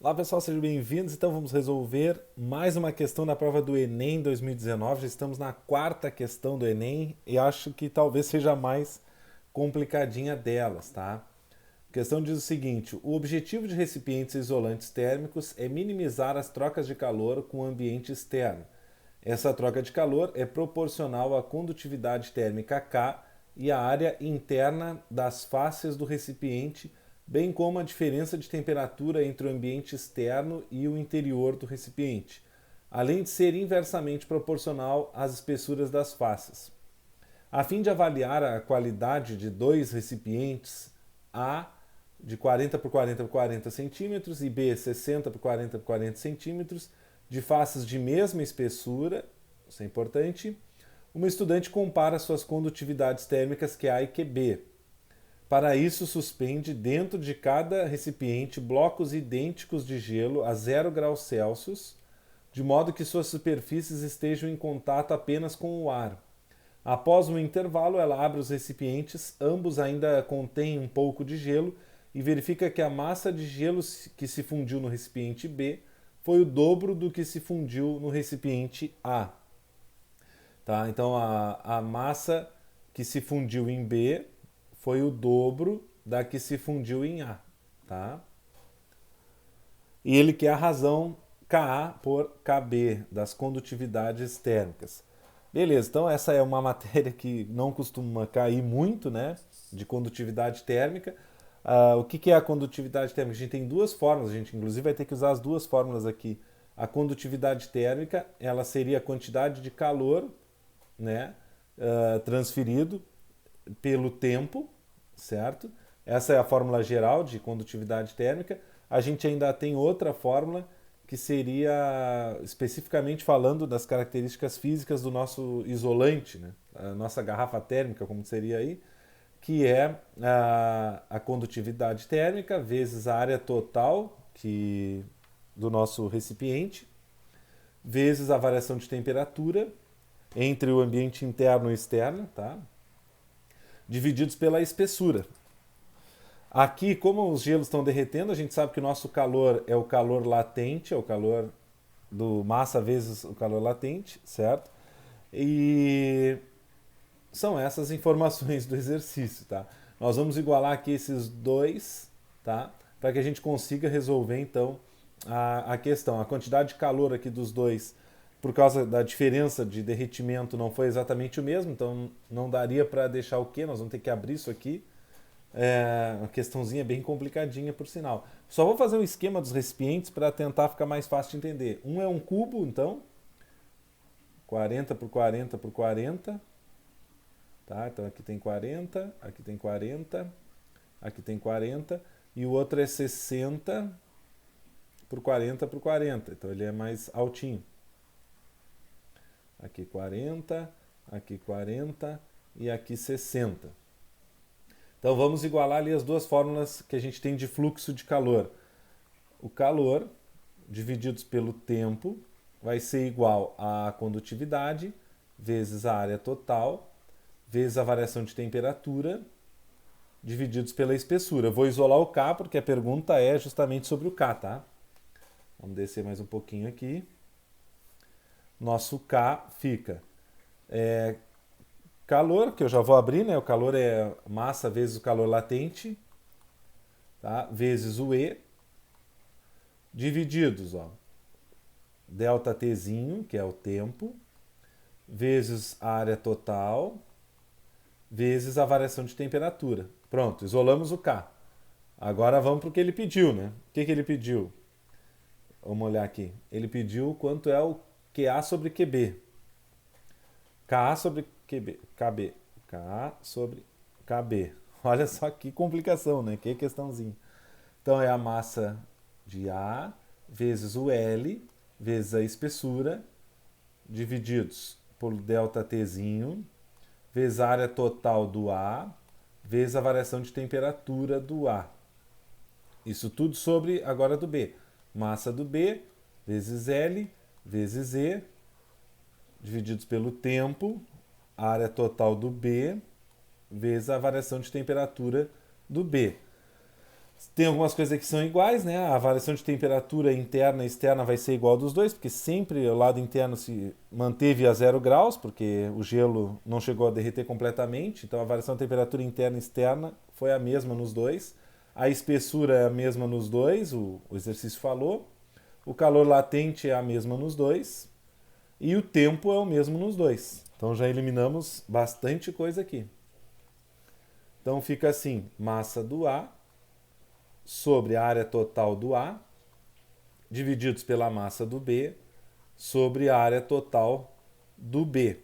Olá pessoal, sejam bem-vindos. Então vamos resolver mais uma questão da prova do Enem 2019. Já estamos na quarta questão do Enem e acho que talvez seja a mais complicadinha delas, tá? A questão diz o seguinte: o objetivo de recipientes isolantes térmicos é minimizar as trocas de calor com o ambiente externo. Essa troca de calor é proporcional à condutividade térmica K e à área interna das faces do recipiente, bem como a diferença de temperatura entre o ambiente externo e o interior do recipiente, além de ser inversamente proporcional às espessuras das faces. A fim de avaliar a qualidade de dois recipientes, A de 40 por 40 por 40 centímetros e B 60 por 40 por 40 centímetros, de faces de mesma espessura, isso é importante, uma estudante compara suas condutividades térmicas QA e QB. Para isso, suspende dentro de cada recipiente blocos idênticos de gelo a 0 graus Celsius, de modo que suas superfícies estejam em contato apenas com o ar. Após um intervalo, ela abre os recipientes, ambos ainda contêm um pouco de gelo, e verifica que a massa de gelo que se fundiu no recipiente B foi o dobro do que se fundiu no recipiente A. Tá? Então a massa que se fundiu em B foi o dobro da que se fundiu em A. Tá? E ele quer a razão Ka por Kb, das condutividades térmicas. Beleza, então essa é uma matéria que não costuma cair muito, né? De condutividade térmica. O que é a condutividade térmica? A gente tem duas fórmulas, a gente inclusive vai ter que usar as duas fórmulas aqui. A condutividade térmica, ela seria a quantidade de calor, né, transferido pelo tempo, certo? Essa é a fórmula geral de condutividade térmica. A gente ainda tem outra fórmula que seria especificamente falando das características físicas do nosso isolante, né? A nossa garrafa térmica, como seria aí, que é a condutividade térmica vezes a área total do nosso recipiente, vezes a variação de temperatura entre o ambiente interno e externo, tá? Divididos pela espessura. Aqui, como os gelos estão derretendo, a gente sabe que o nosso calor é o calor latente, é o calor do massa vezes o calor latente, certo? E são essas informações do exercício, tá? Nós vamos igualar aqui esses dois, tá? Para que a gente consiga resolver então a questão. A quantidade de calor aqui dos dois, por causa da diferença de derretimento, não foi exatamente o mesmo, então não daria para deixar o quê? Nós vamos ter que abrir isso aqui. É uma questãozinha bem complicadinha, por sinal. Só vou fazer um esquema dos recipientes para tentar ficar mais fácil de entender. Um é um cubo, então, 40 por 40 por 40. Tá? Então aqui tem 40, aqui tem 40, aqui tem 40. E o outro é 60 por 40 por 40. Então ele é mais altinho. Aqui 40, aqui 40 e aqui 60. Então vamos igualar ali as duas fórmulas que a gente tem de fluxo de calor. O calor divididos pelo tempo vai ser igual à condutividade vezes a área total vezes a variação de temperatura divididos pela espessura. Eu vou isolar o K porque a pergunta é justamente sobre o K, tá? Vamos descer mais um pouquinho aqui. Nosso K fica calor, que eu já vou abrir, né? O calor é massa vezes o calor latente, tá? Vezes o E, divididos, ó, delta Tzinho, que é o tempo, vezes a área total, vezes a variação de temperatura. Pronto, isolamos o K. Agora vamos para o que ele pediu, né? O que ele pediu? Vamos olhar aqui. Ele pediu quanto é o QA sobre QB. KA sobre QB. KB. KA sobre KB. Olha só que complicação, né? Que questãozinha. Então é a massa de A vezes o L vezes a espessura divididos por delta Tzinho vezes a área total do A vezes a variação de temperatura do A. Isso tudo sobre agora do B. Massa do B vezes L vezes E divididos pelo tempo, a área total do B vezes a variação de temperatura do B. Tem algumas coisas que são iguais, né? A variação de temperatura interna e externa vai ser igual dos dois, porque sempre o lado interno se manteve a 0 graus, porque o gelo não chegou a derreter completamente. Então a variação de temperatura interna e externa foi a mesma nos dois. A espessura é a mesma nos dois, o exercício falou. O calor latente é a mesma nos dois. E o tempo é o mesmo nos dois. Então já eliminamos bastante coisa aqui. Então fica assim, massa do A sobre a área total do A, divididos pela massa do B, sobre a área total do B.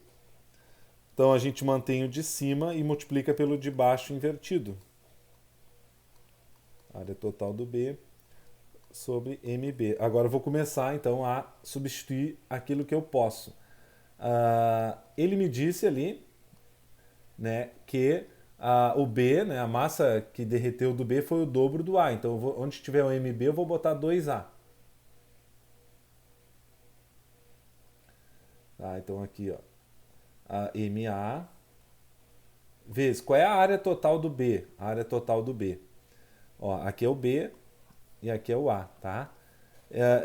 Então a gente mantém o de cima e multiplica pelo de baixo invertido. Área total do B sobre MB. Agora eu vou começar então a substituir aquilo que eu posso. Ele me disse ali, né, que o B, né, a massa que derreteu do B foi o dobro do A. Então, onde tiver o MB, eu vou botar 2A. Tá, então aqui, ó, a MA vezes qual é a área total do B? A área total do B. Ó, aqui é o B e aqui é o A, tá?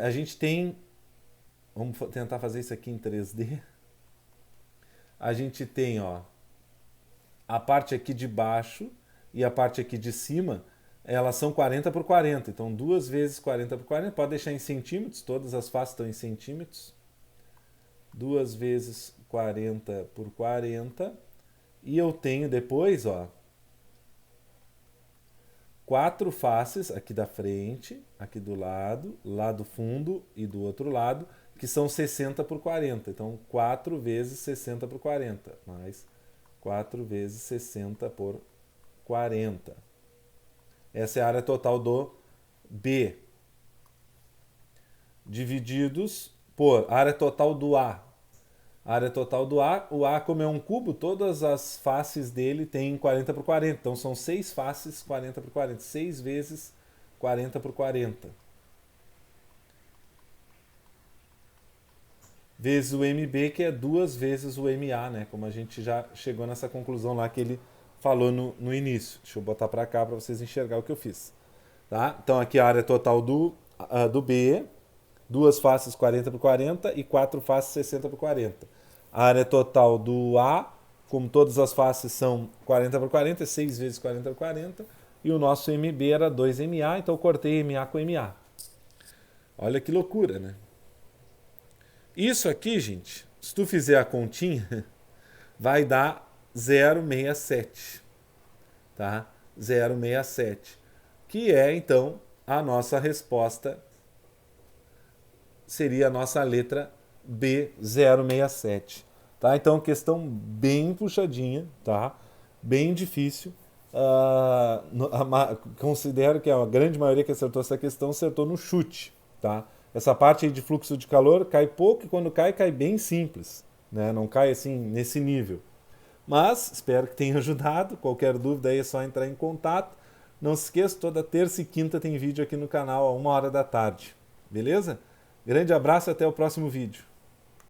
A gente tem, vamos tentar fazer isso aqui em 3D. A gente tem, ó, a parte aqui de baixo e a parte aqui de cima, elas são 40 por 40. Então, 2 vezes 40 por 40. Pode deixar em centímetros, todas as faces estão em centímetros. 2 vezes 40 por 40. E eu tenho depois, ó, 4 faces aqui da frente, aqui do lado fundo e do outro lado, que são 60 por 40. Então, 4 vezes 60 por 40, mais 4 vezes 60 por 40. Essa é a área total do B. Divididos por área total do A. A área total do A, o A como é um cubo, todas as faces dele têm 40 por 40. Então são 6 faces 40 por 40. 6 vezes 40 por 40. Vezes o MB, que é 2 vezes o MA, né? Como a gente já chegou nessa conclusão lá que ele falou no início. Deixa eu botar para cá para vocês enxergar o que eu fiz. Tá? Então aqui a área total do B, 2 faces 40 por 40 e 4 faces 60 por 40. A área total do A, como todas as faces são 40 por 40, é 6 vezes 40 por 40. E o nosso MB era 2MA, então eu cortei MA com MA. Olha que loucura, né? Isso aqui, gente, se tu fizer a continha, vai dar 0,67, tá? 0,67, que é, então, a nossa resposta, seria a nossa letra B, 0,67, tá? Então, questão bem puxadinha, tá? Bem difícil. Considero que a grande maioria que acertou essa questão acertou no chute, tá? Essa parte aí de fluxo de calor cai pouco e quando cai, cai bem simples, né? Não cai assim nesse nível. Mas espero que tenha ajudado. Qualquer dúvida aí é só entrar em contato. Não se esqueça, toda terça e quinta tem vídeo aqui no canal a 1h da tarde. Beleza? Grande abraço e até o próximo vídeo.